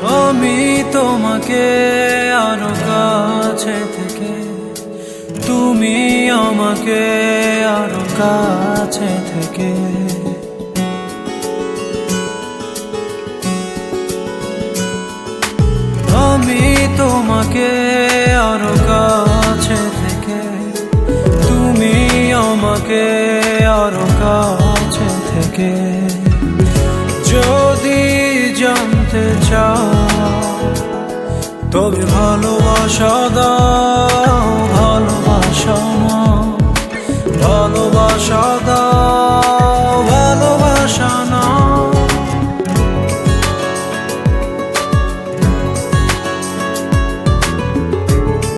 আমি তোমাকে আরো কাছে থেকে, তুমি আমাকে আরো কাছে থেকে। আমি তোমাকে আরো কাছে থেকে, তুমি আমাকে আরো কাছে থেকে। যদি জানতে চাও তবে ভালোবাসা দাও।